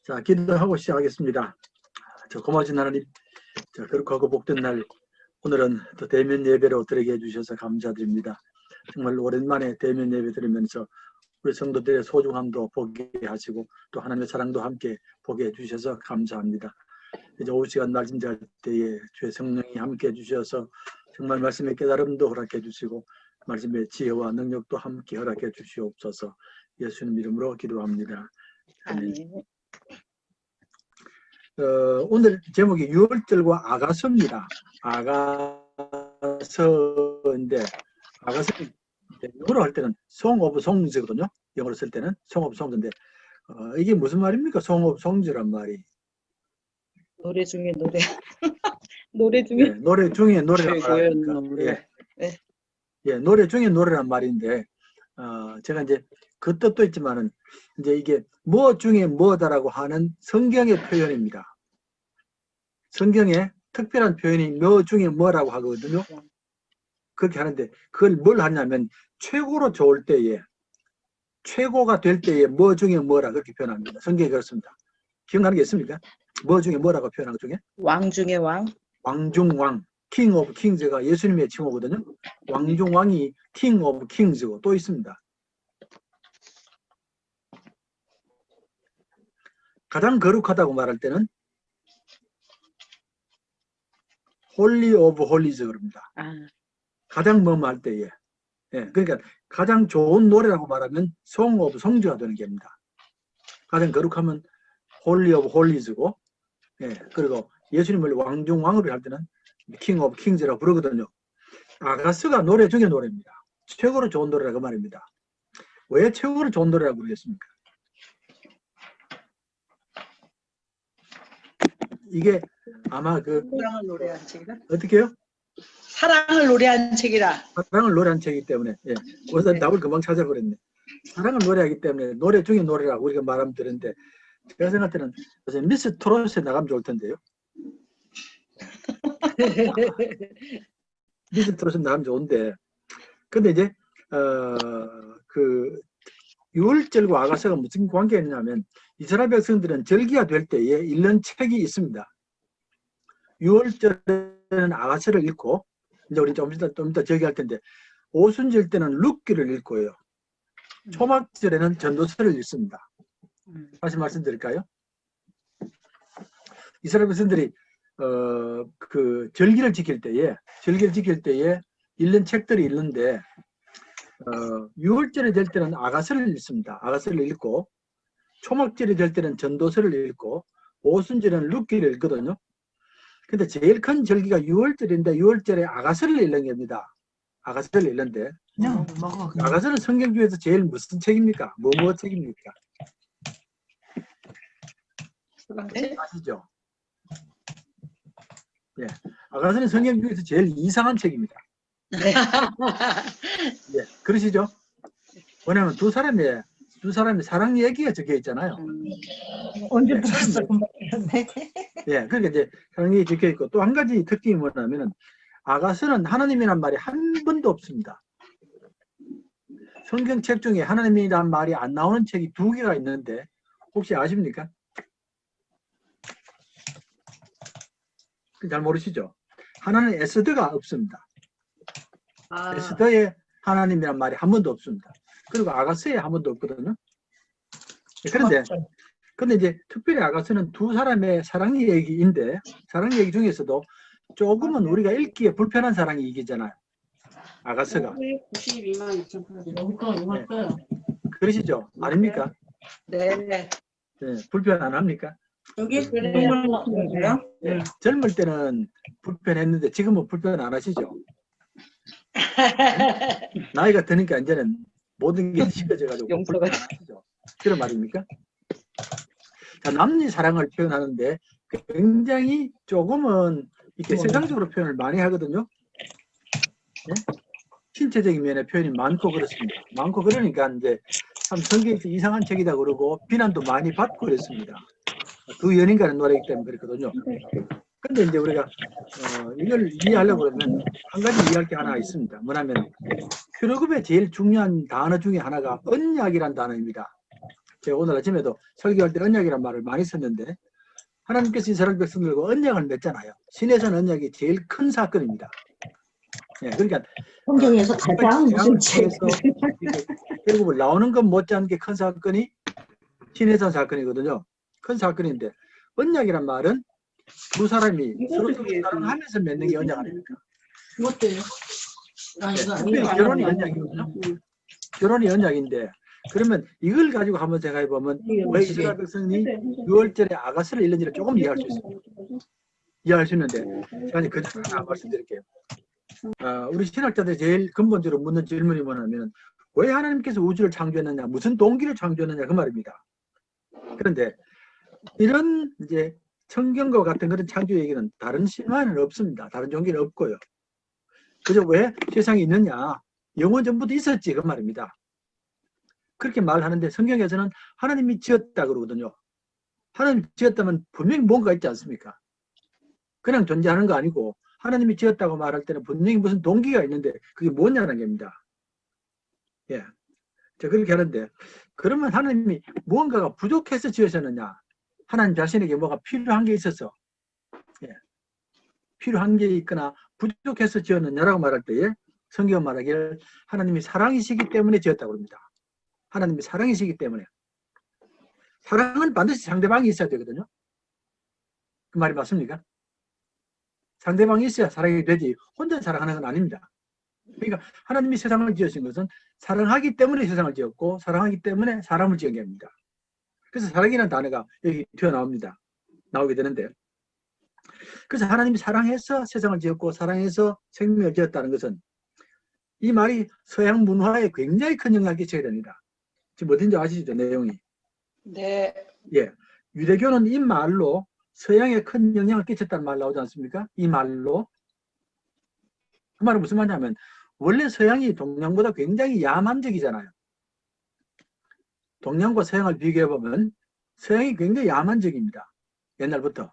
자, 기도하고 시작하겠습니다. 고마우신 하나님, 거룩하고 복된 날, 오늘은 또 대면 예배로 드리게 해주셔서 감사드립니다. 정말 오랜만에 대면 예배 드리면서 우리 성도들의 소중함도 보게 하시고 또 하나님의 사랑도 함께 보게 해주셔서 감사합니다. 이제 오후 시간 말씀 잘 때에 주의 성령이 함께 해주셔서 정말 말씀의 깨달음도 허락해 주시고 말씀의 지혜와 능력도 함께 허락해 주시옵소서. 예수님 이름으로 기도합니다. 아멘. 오늘 제목이 유월절과 아가서입니다. 아가서인데 아가서는 영어로 할 때는 Song of Songs거든요. 영어로 쓸 때는 Song of Songs인데 이게 무슨 말입니까? Song of Songs란 말이. 노래 중에 노래. 노래 중에. 네, 노래 중에 노래란 말입니까? 노래. 예. 네. 예, 노래 중에 노래란 말인데 제가 이제 그 뜻도 있지만은 이제 이게 뭐 중에 뭐다라고 하는 성경의 표현입니다. 성경에 특별한 표현이 뭐 중에 뭐라고 하거든요. 그렇게 하는데 그걸 뭘 하냐면 최고로 좋을 때에 최고가 될 때에 뭐 중에 뭐라 그렇게 표현합니다. 성경이 그렇습니다. 기억나는 게 있습니까? 뭐 중에 뭐라고 표현한 것 중에? 왕 중에 왕. 왕중왕. king of kings가 예수님의 칭호거든요. 왕중왕이 king of kings고 또 있습니다. 가장 거룩하다고 말할 때는 holy of holies 그럽니다. 가장 뭐할 때에. 예, 그러니까 가장 좋은 노래라고 말하면 song of songs가 되는 겁니다. 가장 거룩하면 holy of holies고, 예, 그리고 예수님을 왕중왕으로 할 때는 king of kings라고 부르거든요. 아가서가 노래 중에 노래입니다. 최고로 좋은 노래라고 말입니다. 왜 최고로 좋은 노래라고 부르겠습니까? 이게 아마 사랑을 노래한 책이라. 어떻게요? 사랑을 노래한 책이라. 사랑을 노래한 책이기 때문에. 예. 그래서 답을 금방 찾아버렸네. 사랑을 노래하기 때문에 노래 중에 노래라고 우리가 말하면 되는데 제가 생각할 때는 미스 트롯에 나가면 좋을 텐데요. 미스 트롯에 나가면 좋은데 근데 이제 그 유월절과 아가서가 무슨 관계가 있냐면 이스라엘 백성들은 절기가 될 때에 읽는 책이 있습니다. 유월절에는 아가서를 읽고 이제 우리 좀 이따 절기할 텐데 오순절 때는 룻기를 읽고요. 초막절에는 전도서를 읽습니다. 다시 말씀드릴까요? 이스라엘 백성들이 그 절기를 지킬 때에 읽는 책들이 있는데 유월절이 될 때는 아가서를 읽습니다. 아가서를 읽고 초막절이 될 때는 전도서를 읽고 오순절에는 룻기를 읽거든요. 근데 제일 큰 절기가 유월절인데 유월절에 아가서를 읽는 겁니다. 아가서를 읽는데 아가서는 성경 중에서 제일 무슨 책입니까? 뭐 책입니까? 아시죠? 예, 아가서는 성경 중에서 제일 이상한 책입니다. 예, 그러시죠? 왜냐하면 두 사람의 사랑 얘기가 적혀 있잖아요. 언제 예, 들었어? 예, 그러니까 이제 사랑 얘기 적혀 있고 또 한 가지 특징이 뭐냐면은 아가서는 하나님이란 말이 한 번도 없습니다. 성경책 중에 하나님이란 말이 안 나오는 책이 2개가 있는데 혹시 아십니까? 잘 모르시죠? 하나는 에스더가 없습니다. 에스더에 하나님이란 말이 한 번도 없습니다. 그리고 아가서에 한 번도 없거든요. 그런데 이제 특별히 아가서는 두 사람의 사랑 얘기인데 사랑 얘기 중에서도 조금은 우리가 읽기에 불편한 사랑 얘기잖아요. 아가서가. 92만 2,800. 그러시죠? 아닙니까? 네. 네, 불편 안 합니까? 여기 정말 거예요? 네. 젊을 때는 불편했는데 지금은 불편 안 하시죠? 나이가 드니까 이제는 모든 게 식어져가지고 불편 안 하시죠? 그런 말입니까? 자, 남녀 사랑을 표현하는데 굉장히 조금은 이렇게 세상적으로 표현을 많이 하거든요. 네? 신체적인 면의 표현이 많고 그렇습니다. 많고 그러니까 이제 참 성경에서 이상한 책이다 그러고 비난도 많이 받고 그랬습니다. 두 연인간의 노래이기 때문에 그렇거든요. 근데 이제 우리가 이걸 이해하려고 그러면 한 가지 이해할 게 하나 있습니다. 뭐냐면 큐르급의 제일 중요한 단어 중에 하나가 언약이란 단어입니다. 제가 오늘 아침에도 설교할 때 언약이란 말을 많이 썼는데 하나님께서 이스라엘 백성들과 언약을 맺잖아요. 신에서는 언약이 제일 큰 사건입니다. 예, 그러니까 성경에서 가장 무슨 책 결국 나오는 것 못지않게 큰 사건이 신해산 사건이거든요. 큰 사건인데 언약이란 말은 두 사람이 서로 사랑하면서 맺는 게 언약 아닙니까? 그것도요. 아, 이거 특별히 아니에요. 결혼이 언약이거든요. 결혼이 언약인데 그러면 이걸 가지고 한번 생각해 보면 왜 이스라엘 백성이 6월절에 아가스를 잃는지를 조금 이해할 수 있습니다. 이해할 수 있는데 제가 이제 그 하나 말씀드릴게요. 우리 신학자들이 제일 근본적으로 묻는 질문이 뭐냐면 왜 하나님께서 우주를 창조했느냐, 무슨 동기를 창조했느냐 그 말입니다. 그런데 이런 이제 성경과 같은 그런 창조 얘기는 다른 신화에는 없습니다. 다른 종교는 없고요. 그저 왜 세상에 있느냐, 영원 전부터 있었지 그 말입니다. 그렇게 말하는데 성경에서는 하나님이 지었다 그러거든요. 하나님이 지었다면 분명히 뭔가 있지 않습니까? 그냥 존재하는 거 아니고 하나님이 지었다고 말할 때는 분명히 무슨 동기가 있는데 그게 뭐냐는 겁니다. 예, 자 그렇게 하는데 그러면 하나님이 무언가가 부족해서 지으셨느냐? 하나님 자신에게 뭐가 필요한 게 있어서 필요한 게 있거나 부족해서 지었느냐라고 말할 때에 성경 말하기를 하나님이 사랑이시기 때문에 지었다고 합니다. 하나님이 사랑이시기 때문에. 사랑은 반드시 상대방이 있어야 되거든요. 그 말이 맞습니까? 상대방이 있어야 사랑이 되지 혼자 사랑하는 건 아닙니다. 그러니까 하나님이 세상을 지으신 것은 사랑하기 때문에 세상을 지었고 사랑하기 때문에 사람을 지은 겁니다. 그래서 사랑이라는 단어가 여기 튀어나옵니다. 나오게 되는데 그래서 하나님이 사랑해서 세상을 지었고 사랑해서 생명을 지었다는 것은 이 말이 서양 문화에 굉장히 큰 영향을 끼쳐야 됩니다. 지금 어딘지 아시죠? 내용이. 네. 예, 유대교는 이 말로 서양에 큰 영향을 끼쳤다는 말 나오지 않습니까? 이 말로. 그 말은 무슨 말이냐면 원래 서양이 동양보다 굉장히 야만적이잖아요. 동양과 서양을 비교해보면 서양이 굉장히 야만적입니다. 옛날부터.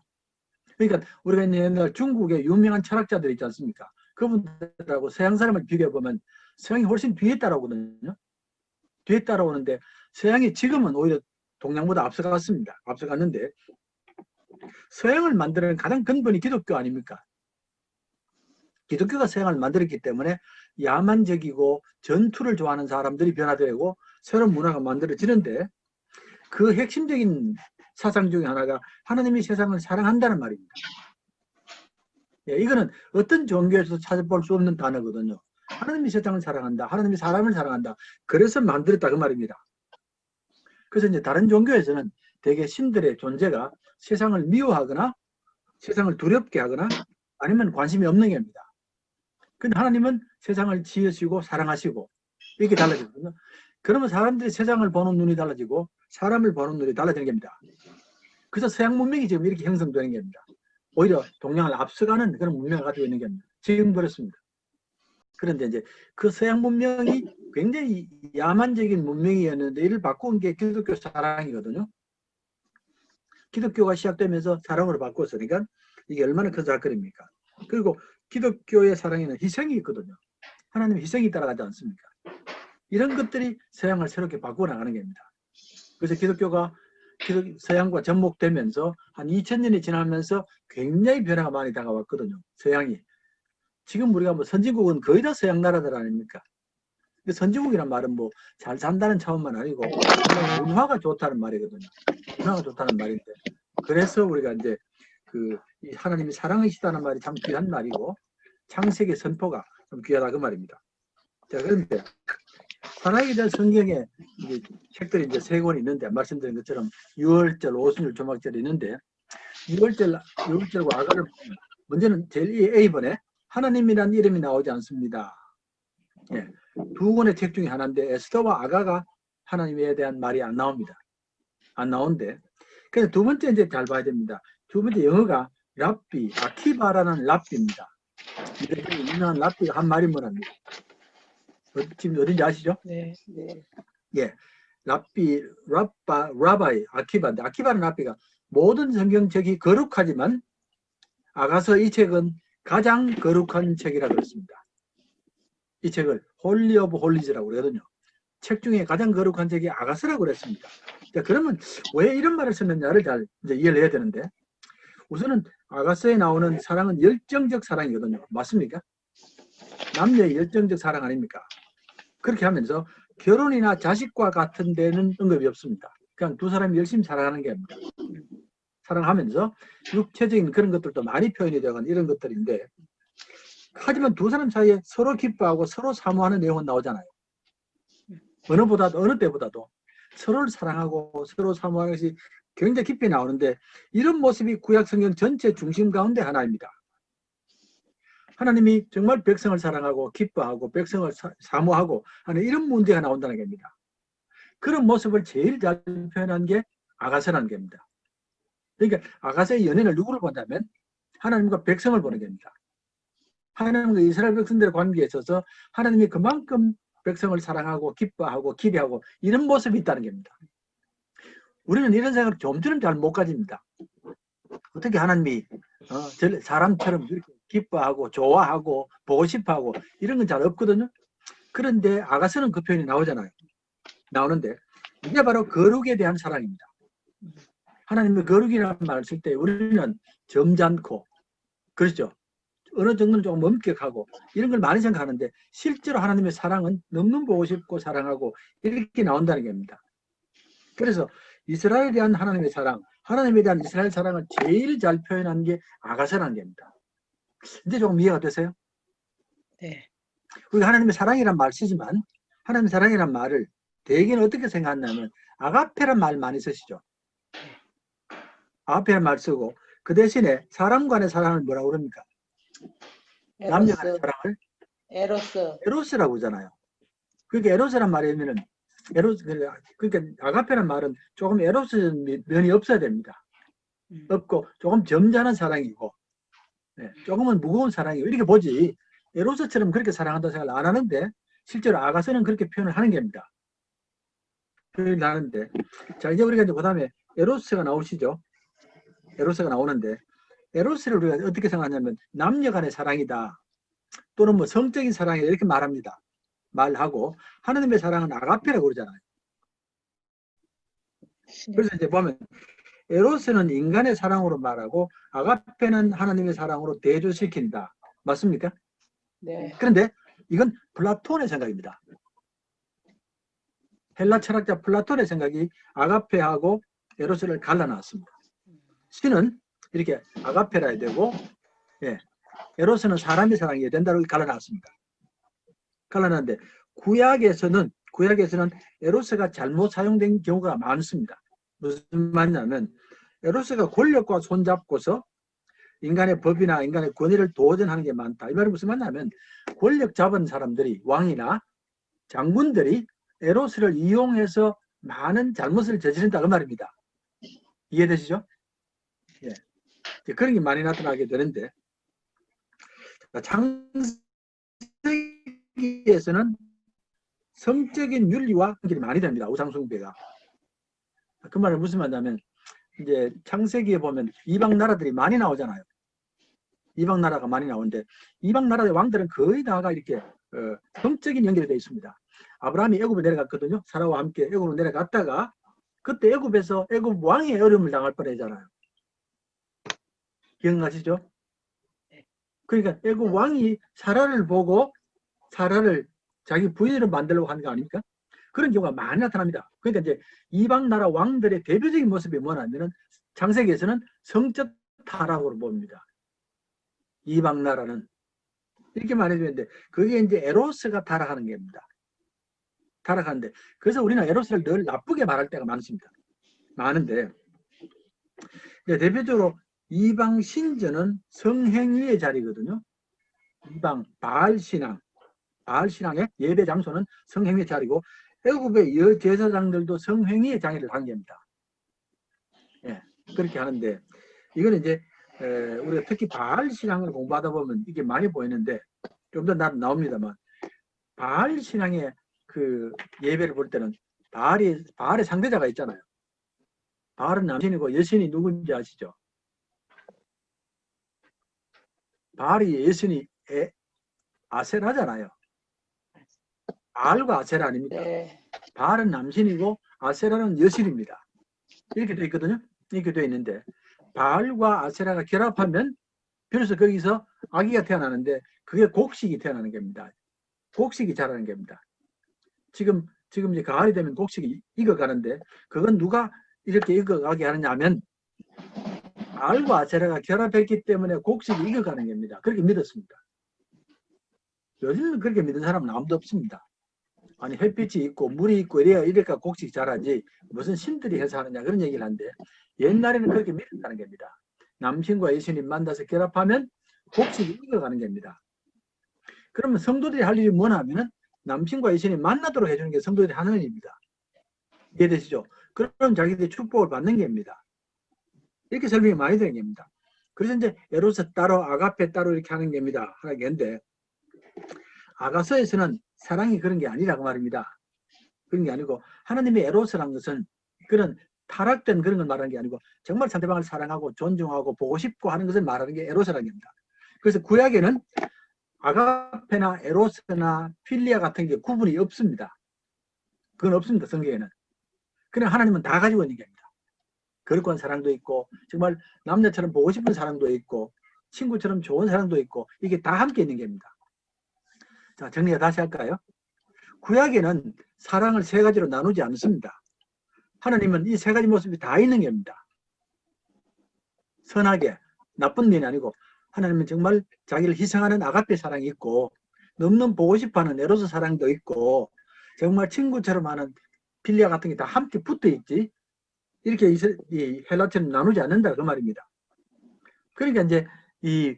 그러니까 우리가 옛날 중국의 유명한 철학자들 있지 않습니까? 그분들하고 서양 사람을 비교해보면 서양이 훨씬 뒤에 따라오거든요. 뒤에 따라오는데 서양이 지금은 오히려 동양보다 앞서갔습니다. 앞서갔는데 서양을 만드는 가장 근본이 기독교 아닙니까? 기독교가 서양을 만들었기 때문에 야만적이고 전투를 좋아하는 사람들이 변화되고 새로운 문화가 만들어지는데 그 핵심적인 사상 중에 하나가 하나님이 세상을 사랑한다는 말입니다. 예, 이거는 어떤 종교에서도 찾아볼 수 없는 단어거든요. 하나님이 세상을 사랑한다. 하나님이 사람을 사랑한다. 그래서 만들었다 그 말입니다. 그래서 이제 다른 종교에서는 대개 신들의 존재가 세상을 미워하거나 세상을 두렵게 하거나 아니면 관심이 없는 겁니다. 근데 하나님은 세상을 지으시고 사랑하시고 이렇게 달라지거든요. 그러면 사람들이 세상을 보는 눈이 달라지고 사람을 보는 눈이 달라지는 겁니다. 그래서 서양 문명이 지금 이렇게 형성되는 겁니다. 오히려 동양을 앞서가는 그런 문명을 가지고 있는 겁니다. 지금 그렇습니다. 그런데 이제 그 서양 문명이 굉장히 야만적인 문명이었는데 이를 바꾼 게 기독교 사랑이거든요. 기독교가 시작되면서 사랑으로 바꿨으니까 이게 얼마나 큰 사건입니까? 그리고 기독교의 사랑에는 희생이 있거든요. 하나님의 희생이 따라가지 않습니까? 이런 것들이 서양을 새롭게 바꾸어 나가는 겁니다. 그래서 기독교가 서양과 접목되면서 한 2000년이 지나면서 굉장히 변화가 많이 다가왔거든요. 서양이. 지금 우리가 뭐 선진국은 거의 다 서양 나라들 아닙니까? 선진국이란 말은 뭐 잘 산다는 차원만 아니고 문화가 좋다는 말이거든요. 문화가 좋다는 말인데 그래서 우리가 이제 이 하나님이 사랑이시다는 말이 참 귀한 말이고 창세기 선포가 좀 귀하다 그 말입니다. 자, 그런데 사랑에 대한 성경에 이제 책들이 이제 3권이 있는데 말씀드린 것처럼 6월절, 오순절, 조막절이 있는데 6월절과 아가를 문제는 제일 A번에 하나님이라는 이름이 나오지 않습니다. 예, 2권의 책 중에 하나인데 에스더와 아가가 하나님에 대한 말이 안 나옵니다. 안 나오는데 그래서 두 번째 이제 잘 봐야 됩니다. 두 번째 영어가 랍비, 아키바라는 랍비입니다. 유명한 랍비가 한 말이 뭐랍니까? 지금 어딘지 아시죠? 네. 네. 예, 랍비, 라바이, 아키바인데 아키바라는 랍비가 모든 성경책이 거룩하지만 아가서 이 책은 가장 거룩한 책이라 그랬습니다. 이 책을 홀리 오브 홀리즈라고 그러거든요. 책 중에 가장 거룩한 책이 아가서라고 그랬습니다. 자, 그러면 왜 이런 말을 썼느냐를 잘 이제 이해를 해야 되는데, 우선은 아가서에 나오는 사랑은 열정적 사랑이거든요. 맞습니까? 남녀의 열정적 사랑 아닙니까? 그렇게 하면서 결혼이나 자식과 같은 데는 언급이 없습니다. 그냥 두 사람이 열심히 사랑하는 게 아닙니다. 사랑하면서 육체적인 그런 것들도 많이 표현이 되거나 이런 것들인데, 하지만 두 사람 사이에 서로 기뻐하고 서로 사모하는 내용은 나오잖아요. 어느 때보다도 서로를 사랑하고 서로 사모하는 것이 굉장히 깊이 나오는데, 이런 모습이 구약 성경 전체 중심 가운데 하나입니다. 하나님이 정말 백성을 사랑하고 기뻐하고 백성을 사모하고 하는 이런 문제가 나온다는 겁니다. 그런 모습을 제일 잘 표현한 게 아가서라는 겁니다. 그러니까 아가서의 연인을 누구를 본다면 하나님과 백성을 보는 겁니다. 하나님과 이스라엘 백성들의 관계에 있어서 하나님이 그만큼 백성을 사랑하고 기뻐하고 기대하고 이런 모습이 있다는 겁니다. 우리는 이런 생각을 좀처럼 잘 못 가집니다. 어떻게 하나님이 사람처럼 이렇게 기뻐하고 좋아하고 보고 싶어하고 이런 건 잘 없거든요. 그런데 아가서는 그 표현이 나오는데 이게 바로 거룩에 대한 사랑입니다. 하나님의 거룩이라는 말을 쓸 때 우리는 점잖고, 그렇죠, 어느 정도는 조금 엄격하고 이런 걸 많이 생각하는데, 실제로 하나님의 사랑은 너무 보고 싶고 사랑하고 이렇게 나온다는 겁니다. 그래서 이스라엘에 대한 하나님의 사랑, 하나님에 대한 이스라엘 사랑을 제일 잘 표현한 게 아가서라는 겁니다. 이제 조금 이해가 되세요? 네. 우리가 하나님의 사랑이란 말 쓰지만 하나님의 사랑이란 말을 대개는 어떻게 생각하냐면 아가페란 말 많이 쓰시죠. 아가페란 말 쓰고 그 대신에 사람 간의 사랑을 뭐라고 그럽니까? 남녀 간의 사랑을 에로스라고 하잖아요. 그러니까 에로스란 말이면은 그러니까 아가페란 말은 조금 에로스 면이 없어야 됩니다. 없고 조금 점잖은 사랑이고, 네, 조금은 무거운 사랑이고 이렇게 보지, 에로스처럼 그렇게 사랑한다고 생각을 안 하는데 실제로 아가서는 그렇게 표현을 하는 겁니다. 표현을 하는데, 자, 이제 우리가 이제 그 다음에 에로스가 나오시죠. 에로스가 나오는데, 에로스를 우리가 어떻게 생각하냐면 남녀 간의 사랑이다, 또는 뭐 성적인 사랑이다 이렇게 말하고, 하나님의 사랑은 아가페라고 그러잖아요. 그래서 이제 보면 에로스는 인간의 사랑으로 말하고 아가페는 하나님의 사랑으로 대조시킨다. 맞습니까? 네. 그런데 이건 플라톤의 생각입니다. 헬라 철학자 플라톤의 생각이 아가페하고 에로스를 갈라놨습니다. 신은 이렇게 아가페라 해야 되고, 에로스는 사람의 사랑이어야 된다고 갈라놨습니다. 갈라놨는데 구약에서는 에로스가 잘못 사용된 경우가 많습니다. 무슨 말이냐면 에로스가 권력과 손잡고서 인간의 법이나 인간의 권위를 도전하는 게 많다. 이 말이 무슨 말이냐면 권력 잡은 사람들이, 왕이나 장군들이 에로스를 이용해서 많은 잘못을 저지른다 그 말입니다. 이해되시죠? 예. 그런 게 많이 나타나게 되는데, 창세기에서는 성적인 윤리와 연결이 많이 됩니다. 우상숭배가. 그 말은 무슨 말이냐면 이제 창세기에 보면 이방 나라들이 많이 나오잖아요. 이방 나라가 많이 나오는데 이방 나라의 왕들은 거의 다가 이렇게 성적인 연결이 되어 있습니다. 아브라함이 애굽에 내려갔거든요. 사라와 함께 애굽으로 내려갔다가 그때 애굽에서 애굽 왕의 어려움을 당할 뻔했잖아요. 기억나시죠? 그러니까 애굽 왕이 사라를 보고 사라를 자기 부인으로 만들려고 하는 거 아닙니까? 그런 경우가 많이 나타납니다. 그러니까 이제 이방 나라 왕들의 대표적인 모습이 뭐냐면은 창세기에서는 성적 타락으로 봅니다. 이방 나라는 이렇게 말해주는데 그게 이제 에로스가 타락하는 겁니다. 타락하는데, 그래서 우리는 에로스를 늘 나쁘게 말할 때가 많은데 대표적으로 이방 신전은 성행위의 자리거든요. 이방 바알 신앙의 예배 장소는 성행위의 자리고 애굽의 여제사장들도 성행위의 장애를 한 겁니다. 예, 그렇게 하는데 이거는 이제 우리가 특히 바알 신앙을 공부하다 보면 이게 많이 보이는데 좀 더 나옵니다만, 바알 신앙의 그 예배를 볼 때는 바알의 상대자가 있잖아요. 바알은 남신이고 여신이 누군지 아시죠? 바알이 여신이 아세라잖아요. 바알과 아세라 아닙니까? 네. 바알은 남신이고 아세라는 여신입니다. 이렇게 되어 있거든요. 이렇게 되어 있는데 바알과 아세라가 결합하면 비로소 거기서 아기가 태어나는데 그게 곡식이 태어나는 겁니다. 곡식이 자라는 겁니다. 지금 이제 가을이 되면 곡식이 익어가는데 그건 누가 이렇게 익어가게 하느냐 하면 바알과 아세라가 결합했기 때문에 곡식이 익어가는 겁니다. 그렇게 믿었습니다. 요즘은 그렇게 믿는 사람은 아무도 없습니다. 아니 햇빛이 있고 물이 있고 이래가 곡식이 자라지 무슨 신들이 해서 하느냐 그런 얘기를 하는데 옛날에는 그렇게 믿었다는 겁니다. 남신과 여신이 만나서 결합하면 곡식이 익어가는 겁니다. 그러면 성도들이 할 일이 뭐냐 하면은 남신과 여신이 만나도록 해주는 게 성도들이 하는 일입니다. 이해되시죠? 그럼 자기들이 축복을 받는 겁니다. 이렇게 설명이 많이 되는 겁니다. 그래서 이제 에로스 따로 아가페 따로 이렇게 하는 겁니다. 하는 게인데 아가서에서는 사랑이 그런 게 아니라고 말입니다. 그런 게 아니고 하나님의 에로스라는 것은 그런 타락된 그런 걸 말하는 게 아니고 정말 상대방을 사랑하고 존중하고 보고 싶고 하는 것을 말하는 게 에로스라는 겁니다. 그래서 구약에는 아가페나 에로스나 필리아 같은 게 구분이 없습니다. 그건 없습니다. 성경에는. 그냥 하나님은 다 가지고 있는 겁니다. 거룩한 사랑도 있고 정말 남자처럼 보고 싶은 사랑도 있고 친구처럼 좋은 사랑도 있고 이게 다 함께 있는 겁니다. 자, 정리해 다시 할까요? 구약에는 사랑을 세 가지로 나누지 않습니다. 하나님은 이 세 가지 모습이 다 있는 겁니다. 선하게, 나쁜 면이 아니고 하나님은 정말 자기를 희생하는 아가페 사랑이 있고 넘는 보고 싶어하는 에로스 사랑도 있고 정말 친구처럼 하는 필리아 같은 게 다 함께 붙어 있지 이렇게 이 헬라처럼 나누지 않는다 그 말입니다. 그러니까 이제 이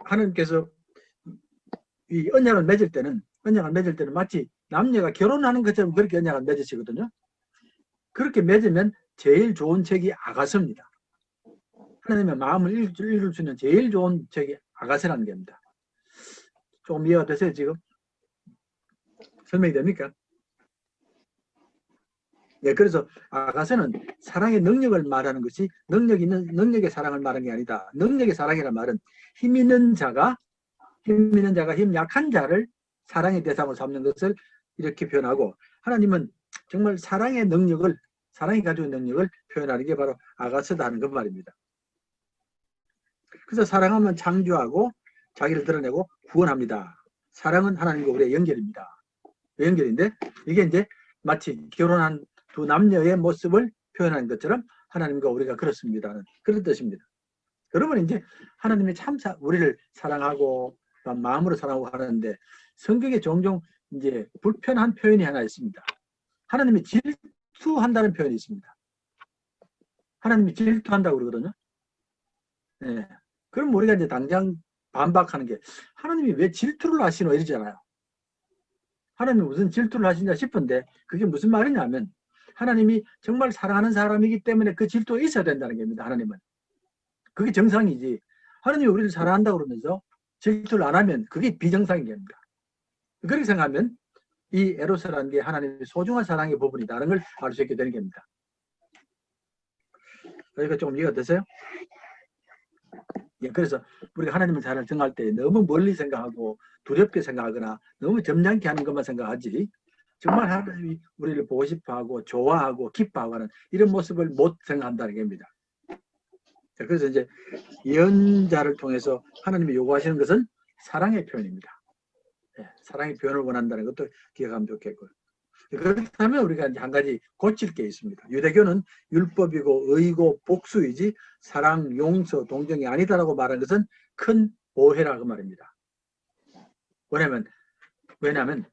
하나님께서 이 언약을 맺을 때는 마치 남녀가 결혼하는 것처럼 그렇게 언약을 맺으시거든요. 그렇게 맺으면 제일 좋은 책이 아가서입니다. 하나님의 마음을 읽을 수 있는 제일 좋은 책이 아가서라는 겁니다. 조금 이해가 되세요 지금? 설명이 됩니까? 네, 그래서 아가서는 사랑의 능력을 말하는 것이 능력의 사랑을 말하는 게 아니다. 능력의 사랑이라는 말은 힘 있는 자가 힘 약한 자를 사랑의 대상으로 삼는 것을 이렇게 표현하고 하나님은 정말 사랑이 가지고 있는 능력을 표현하는 게 바로 아가서다 하는 그 말입니다. 그래서 사랑하면 창조하고 자기를 드러내고 구원합니다. 사랑은 하나님과 우리의 연결입니다. 연결인데 이게 이제 마치 결혼한 두 남녀의 모습을 표현하는 것처럼 하나님과 우리가 그렇습니다는 그런 뜻입니다. 그러면 이제 하나님이 참 우리를 사랑하고 마음으로 사랑하고 하는데 성경에 종종 이제 불편한 표현이 하나 있습니다. 하나님이 질투한다는 표현이 있습니다. 하나님이 질투한다고 그러거든요. 네. 그럼 우리가 이제 당장 반박하는 게 하나님이 왜 질투를 하시노 이러잖아요. 하나님이 무슨 질투를 하시냐 싶은데 그게 무슨 말이냐면 하나님이 정말 사랑하는 사람이기 때문에 그 질투가 있어야 된다는 겁니다. 하나님은. 그게 정상이지. 하나님이 우리를 사랑한다고 그러면서 질투를 안 하면 그게 비정상인 겁니다. 그렇게 생각하면 이 에로스라는 게 하나님의 소중한 사랑의 부분이다라는 걸 알 수 있게 되는 겁니다. 그러니까 조금 이해가 되세요? 예, 그래서 우리가 하나님을 잘 정할 때 너무 멀리 생각하고 두렵게 생각하거나 너무 점잖게 하는 것만 생각하지 정말 하나님이 우리를 보고 싶어하고 좋아하고 기뻐하고 하는 이런 모습을 못 생각한다는 겁니다. 자, 그래서 이제 예언자를 통해서 하나님이 요구하시는 것은 사랑의 표현입니다. 예, 사랑의 표현을 원한다는 것도 기억하면 좋겠고요. 그렇다면 우리가 이제 한 가지 고칠 게 있습니다. 유대교는 율법이고 의고 복수이지 사랑, 용서, 동정이 아니다라고 말하는 것은 큰 오해라고 말입니다. 왜냐하면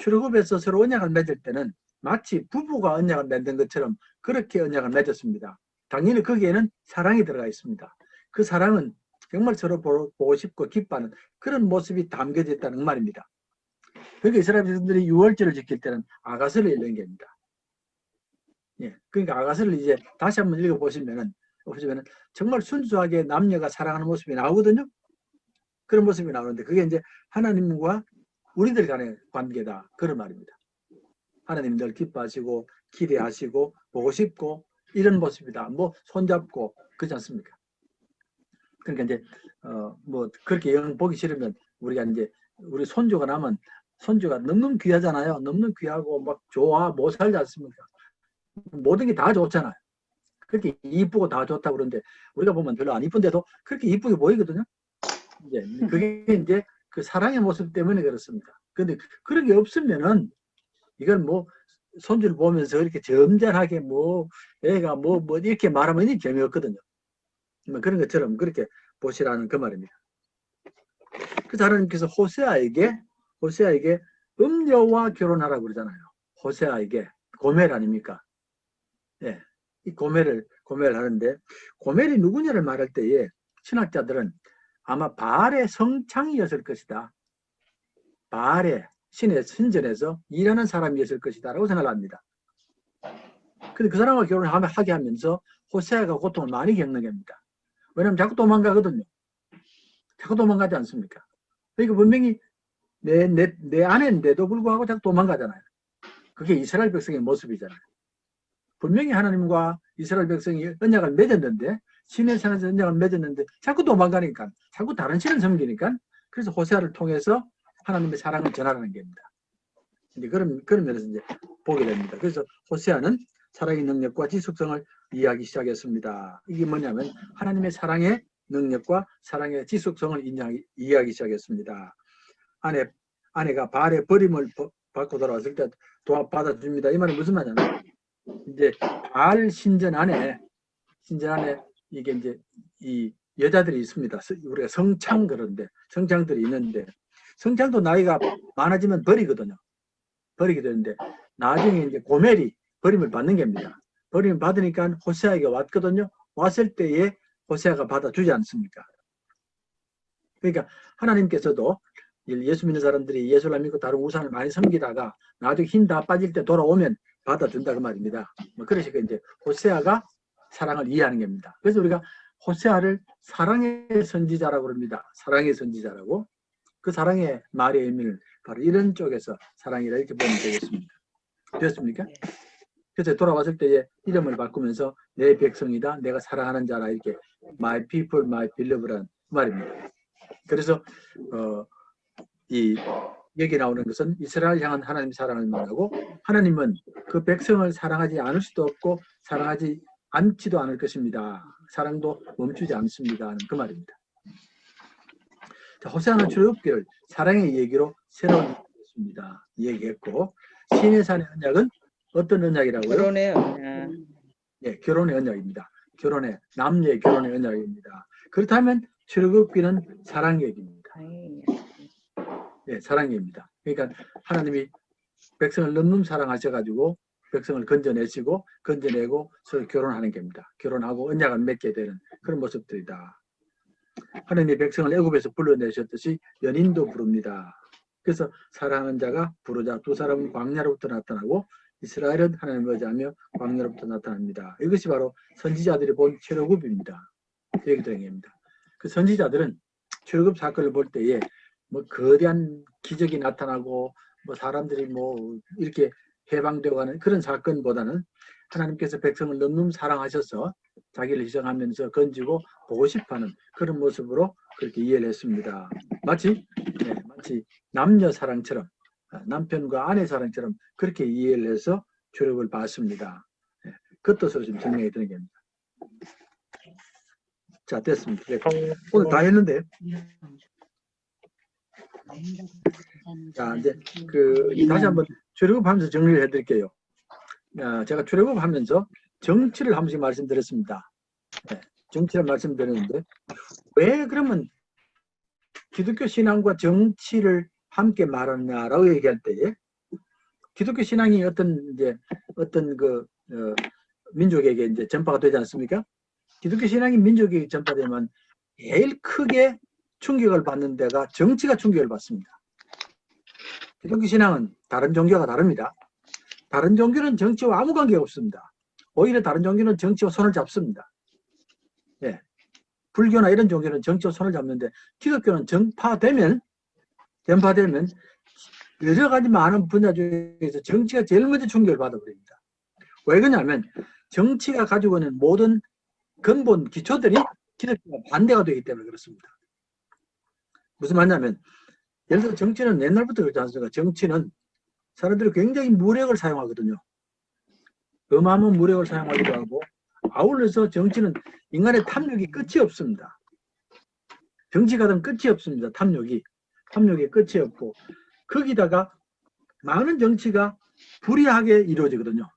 출애굽에서 서로 언약을 맺을 때는 마치 부부가 언약을 맺는 것처럼 그렇게 언약을 맺었습니다. 당연히 거기에는 사랑이 들어가 있습니다. 그 사랑은 정말 서로 보고 싶고 기뻐하는 그런 모습이 담겨져 있다는 말입니다. 그러니까 이스라엘 백성들이 유월절을 지킬 때는 아가서를 읽는 겁니다. 예, 그러니까 아가서를 이제 다시 한번 읽어보시면은 정말 순수하게 남녀가 사랑하는 모습이 나오거든요. 그런 모습이 나오는데 그게 이제 하나님과 우리들 간의 관계다. 그런 말입니다. 하나님 늘 기뻐하시고 기대하시고 보고 싶고 이런 모습이다. 뭐 손잡고 그렇지 않습니까? 그러니까 이제 뭐 그렇게 영 보기 싫으면 우리가 이제 우리 손주가 나면 손주가 너무 귀하잖아요. 너무 귀하고 막 좋아 못 살지 않습니까? 모든 게 다 좋잖아요. 그렇게 이쁘고 다 좋다고 그러는데 우리가 보면 별로 안 이쁜데도 그렇게 이쁘게 보이거든요. 이제 그게 이제 그 사랑의 모습 때문에 그렇습니다. 근데 그런 게 없으면은 이건 뭐 손주를 보면서 이렇게 점잖하게 뭐 애가 뭐 이렇게 말하면 재미없거든요. 그런 것처럼 그렇게 보시라는 그 말입니다. 그래서 하나님께서 호세아에게 음녀와 결혼하라고 그러잖아요. 호세아에게 고멜 아닙니까? 예, 이 고멜을 하는데 고멜이 누구냐를 말할 때에 신학자들은 아마 바알의 성창이었을 것이다. 바알의 신의 신전에서 일하는 사람이었을 것이다 라고 생각합니다. 근데 그 사람과 결혼하게 하면서 호세아가 고통을 많이 겪는 겁니다. 왜냐하면 자꾸 도망가거든요. 자꾸 도망가지 않습니까? 그러니까 분명히 내 아내인데도 불구하고 자꾸 도망가잖아요. 그게 이스라엘 백성의 모습이잖아요. 분명히 하나님과 이스라엘 백성이 언약을 맺었는데 신의 산에서 언약을 맺었는데 자꾸 도망가니까 자꾸 다른 신을 섬기니까 그래서 호세아를 통해서 하나님의 사랑을 전하라는 겁니다. 이제 그런 면에서 이제 보게 됩니다. 그래서 호세아는 사랑의 능력과 지속성을 이해하기 시작했습니다. 이게 뭐냐면 하나님의 사랑의 능력과 사랑의 지속성을 이해하기 시작했습니다. 아내가 바알의 버림을 받고 돌아왔을 때 받아줍니다. 이 말은 무슨 말이냐면 이제 바알 신전 안에 이게 이제 이 여자들이 있습니다. 우리가 성창 그런데 성창들이 있는데 성창도 나이가 많아지면 버리거든요. 버리게 되는데 나중에 이제 고멜이 버림을 받는 겁니다. 버림을 받으니까 호세아에게 왔거든요. 왔을 때에 호세아가 받아주지 않습니까? 그러니까 하나님께서도 예수 믿는 사람들이 예수를 믿고 다른 우상을 많이 섬기다가 나중에 힘 다 빠질 때 돌아오면 받아준다 그 말입니다. 그러시고 이제 호세아가 사랑을 이해하는 겁니다. 그래서 우리가 호세아를 사랑의 선지자라고 합니다. 사랑의 선지자라고. 그 사랑의 말의 의미를 바로 이런 쪽에서 사랑이라 이렇게 보면 되겠습니다. 됐습니까? 그래서 돌아왔을 때에 이름을 바꾸면서 내 백성이다, 내가 사랑하는 자라 이렇게 my people, my beloved라는 말입니다. 그래서 여기 나오는 것은 이스라엘 향한 하나님의 사랑을 말하고 하나님은 그 백성을 사랑하지 않을 수도 없고 사랑하지 않지도 않을 것입니다. 사랑도 멈추지 않습니다. 하는 그 말입니다. 자, 호세아는 출애굽기를 사랑의 얘기로 새로운 얘기했습니다. 얘기했고 신의 산의 언약은 어떤 언약이라고요? 결혼의 언약. 네, 결혼의 언약입니다. 남녀의 결혼의 언약입니다. 그렇다면 출애굽기는 사랑 얘기입니다. 네, 사랑 얘기입니다. 그러니까 하나님이 백성을 너무 사랑하셔가지고 백성을 건져내고 서로 결혼하는 겁니다. 결혼하고 언약을 맺게 되는 그런 모습들이다. 하나님이 백성을 애굽에서 불러내셨듯이 연인도 부릅니다. 그래서 사랑하는 자가 부르자 두 사람은 광야로부터 나타나고 이스라엘은 하나님을 의지하며 광야로부터 나타납니다. 이것이 바로 선지자들이 본 출애굽입니다. 여기 들어갑니다. 그 선지자들은 출애굽 사건을 볼 때에 뭐 거대한 기적이 나타나고 뭐 사람들이 뭐 이렇게 해방되어 가는 그런 사건보다는 하나님께서 백성을 너무 사랑하셔서 자기를 희생하면서 건지고 보고 싶어하는 그런 모습으로 그렇게 이해를 했습니다. 마치 남녀 사랑처럼 남편과 아내 사랑처럼 그렇게 이해를 해서 출애굽을 봤습니다. 그 뜻으로 지금 설명해 드리는 겁니다. 자, 됐습니다. 오늘 다 했는데. 자, 이제 다시 한번 출애굽하면서 정리를 해드릴게요. 제가 출애굽하면서 정치를 한 번씩 말씀드렸습니다. 정치를 말씀드렸는데 왜 그러면 기독교 신앙과 정치를 함께 말하냐라고 얘기할 때에 기독교 신앙이 어떤 민족에게 이제 전파가 되지 않습니까? 기독교 신앙이 민족에게 전파되면 제일 크게 충격을 받는 데가 정치가 충격을 받습니다. 기독교 신앙은 다른 종교가 다릅니다. 다른 종교는 정치와 아무 관계가 없습니다. 오히려 다른 종교는 정치와 손을 잡습니다. 예. 불교나 이런 종교는 정치와 손을 잡는데 기독교는 전파되면 여러 가지 많은 분야 중에서 정치가 제일 먼저 충격을 받아버립니다. 왜 그러냐면 정치가 가지고 있는 모든 근본 기초들이 기독교와 반대가 되기 때문에 그렇습니다. 무슨 말이냐면 예를 들어 정치는 옛날부터 그렇지 않습니까? 정치는 사람들이 굉장히 무력을 사용하거든요. 어마어마한 무력을 사용하기도 하고 아울러서 정치는 인간의 탐욕이 끝이 없습니다. 정치가든 끝이 없습니다. 탐욕이 끝이 없고 거기다가 많은 정치가 불의하게 이루어지거든요.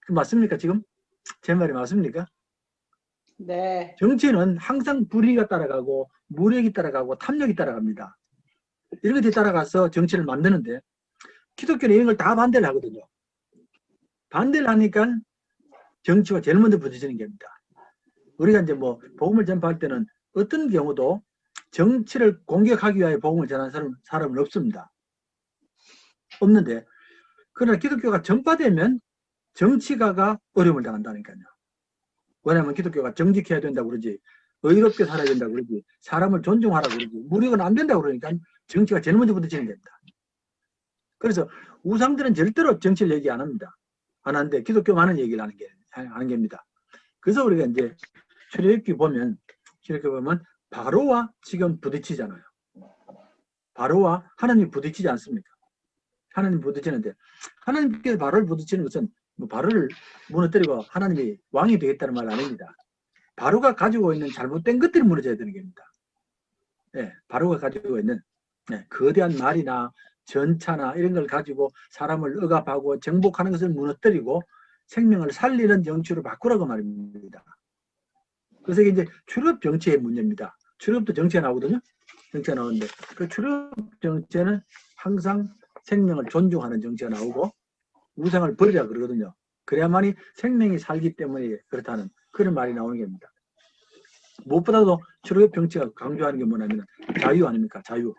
맞습니까? 지금 제 말이 맞습니까? 네. 정치는 항상 불의가 따라가고 무력이 따라가고 탐욕이 따라갑니다. 이런 것들이 따라가서 정치를 만드는데 기독교는 이런 걸 다 반대를 하거든요. 반대를 하니까 정치가 제일 먼저 부딪히는 겁니다. 우리가 이제 뭐 복음을 전파할 때는 어떤 경우도 정치를 공격하기 위하여 복음을 전하는 사람은 없습니다. 없는데 그러나 기독교가 전파되면 정치가가 어려움을 당한다니까요. 왜냐하면 기독교가 정직해야 된다고 그러지 의롭게 살아야 된다고 그러지 사람을 존중하라고 그러지 무력은 안 된다고 그러니까 정치가 제일 먼저 부딪히는 겁니다. 그래서 우상들은 절대로 정치를 얘기 안 합니다. 안 하는데 기독교만은 얘기를 하는 겁니다. 그래서 우리가 이제 출애굽기 보면 바로와 지금 부딪히잖아요. 바로와 하나님이 부딪히지 않습니까? 하나님 부딪히는데 하나님께서 바로를 부딪히는 것은 뭐 바로를 무너뜨리고 하나님이 왕이 되겠다는 말 아닙니다. 바로가 가지고 있는 잘못된 것들이 무너져야 되는 겁니다. 네, 바로가 가지고 있는 거대한 말이나 전차나 이런 걸 가지고 사람을 억압하고 정복하는 것을 무너뜨리고 생명을 살리는 정치로 바꾸라고 말입니다. 그래서 이제 출애굽 정치의 문제입니다. 출애굽도 정치가 나오거든요. 정치가 나오는데 그 출애굽 정치는 항상 생명을 존중하는 정치가 나오고 우상을 버리라 그러거든요. 그래야만이 생명이 살기 때문에 그렇다는 그런 말이 나오는 겁니다. 무엇보다도 출애굽 정치가 강조하는 게 뭐냐면 자유 아닙니까? 자유.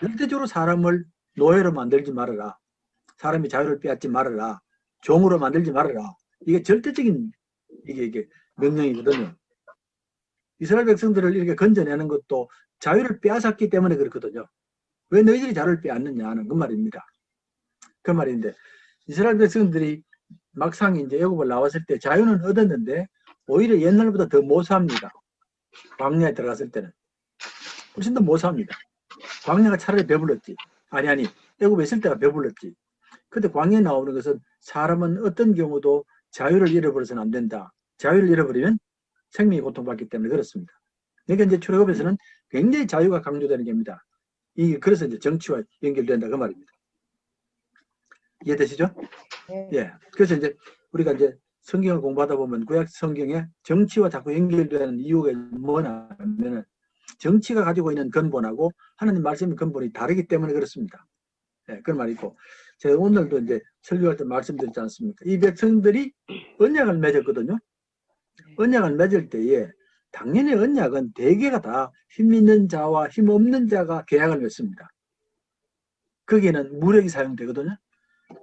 절대적으로 사람을 노예로 만들지 말아라. 사람이 자유를 빼앗지 말아라. 종으로 만들지 말아라. 이게 절대적인 이게 명령이거든요. 이스라엘 백성들을 이렇게 건져내는 것도 자유를 빼앗았기 때문에 그렇거든요. 왜 너희들이 자유를 빼앗느냐는 그 말입니다. 그 말인데 이스라엘 백성들이 막상 이제 애굽을 나왔을 때 자유는 얻었는데 오히려 옛날보다 더 못 삽니다. 광야에 들어갔을 때는 훨씬 더 못 삽니다. 광야가 차라리 배불렀지. 아니 애굽에 있을 때가 배불렀지. 근데 광야에 나오는 것은 사람은 어떤 경우도 자유를 잃어버려서는 안 된다. 자유를 잃어버리면 생명이 고통받기 때문에 그렇습니다. 그러니까 이제 출애굽에서는 굉장히 자유가 강조되는 겁니다. 그래서 이제 정치와 연결된다 그 말입니다. 이해되시죠? 네. 예. 그래서 이제 우리가 이제 성경을 공부하다 보면 구약 성경에 정치와 자꾸 연결되는 이유가 뭐냐면은 정치가 가지고 있는 근본하고 하나님 말씀의 근본이 다르기 때문에 그렇습니다. 예, 그런 말이 있고 제가 오늘도 이제 설교할 때 말씀드렸지 않습니까? 이 백성들이 언약을 맺었거든요. 언약을 맺을 때에 당연히 언약은 대개가 다 힘 있는 자와 힘 없는 자가 계약을 맺습니다. 거기에는 무력이 사용되거든요.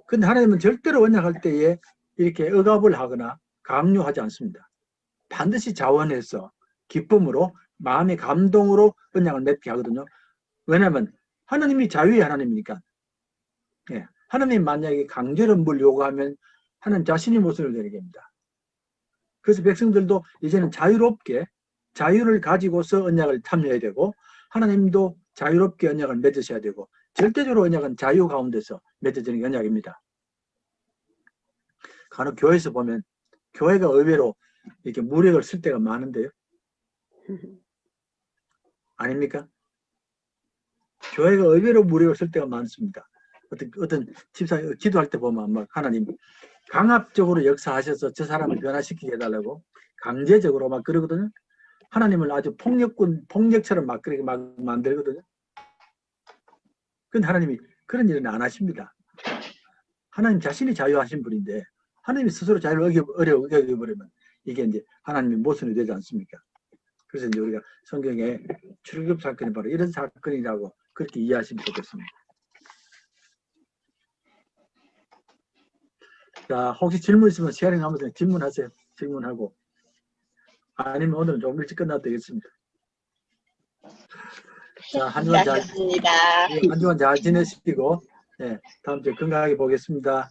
근데 하나님은 절대로 언약할 때에 이렇게 억압을 하거나 강요하지 않습니다. 반드시 자원해서 기쁨으로 마음의 감동으로 언약을 맺게 하거든요. 왜냐하면 하나님이 자유의 하나님이니까. 예, 하나님 만약에 강제로 뭘 요구하면 하나님 자신이 모습을 내게 합니다. 그래서 백성들도 이제는 자유롭게 자유를 가지고서 언약을 참여해야 되고 하나님도 자유롭게 언약을 맺으셔야 되고 절대적으로 언약은 자유 가운데서 맺어지는 언약입니다. 간혹 교회에서 보면 교회가 의외로 이렇게 무력을 쓸 때가 많은데요. 아닙니까? 교회가 의외로 무력을 쓸 때가 많습니다. 어떤 집사 기도할 때 보면 막 하나님 강압적으로 역사하셔서 저 사람을 변화시키게 해달라고 강제적으로 막 그러거든요. 하나님을 아주 폭력처럼 막 그렇게 막 만들거든요. 근데 하나님이 그런 일은 안 하십니다. 하나님 자신이 자유하신 분인데 하나님이 스스로 자유를 어겨버리면 이게 이제 하나님의 모순이 되지 않습니까? 그래서 이제 우리가 성경에 출애굽 사건이 바로 이런 사건이라고 그렇게 이해하시면 좋겠습니다. 자, 혹시 질문 있으면 시간이 남으면 질문하세요. 질문하고. 아니면 오늘은 좀 일찍 끝나도 되겠습니다. 자, 한 주간 잘 지내시고, 네, 다음 주에 건강하게 보겠습니다.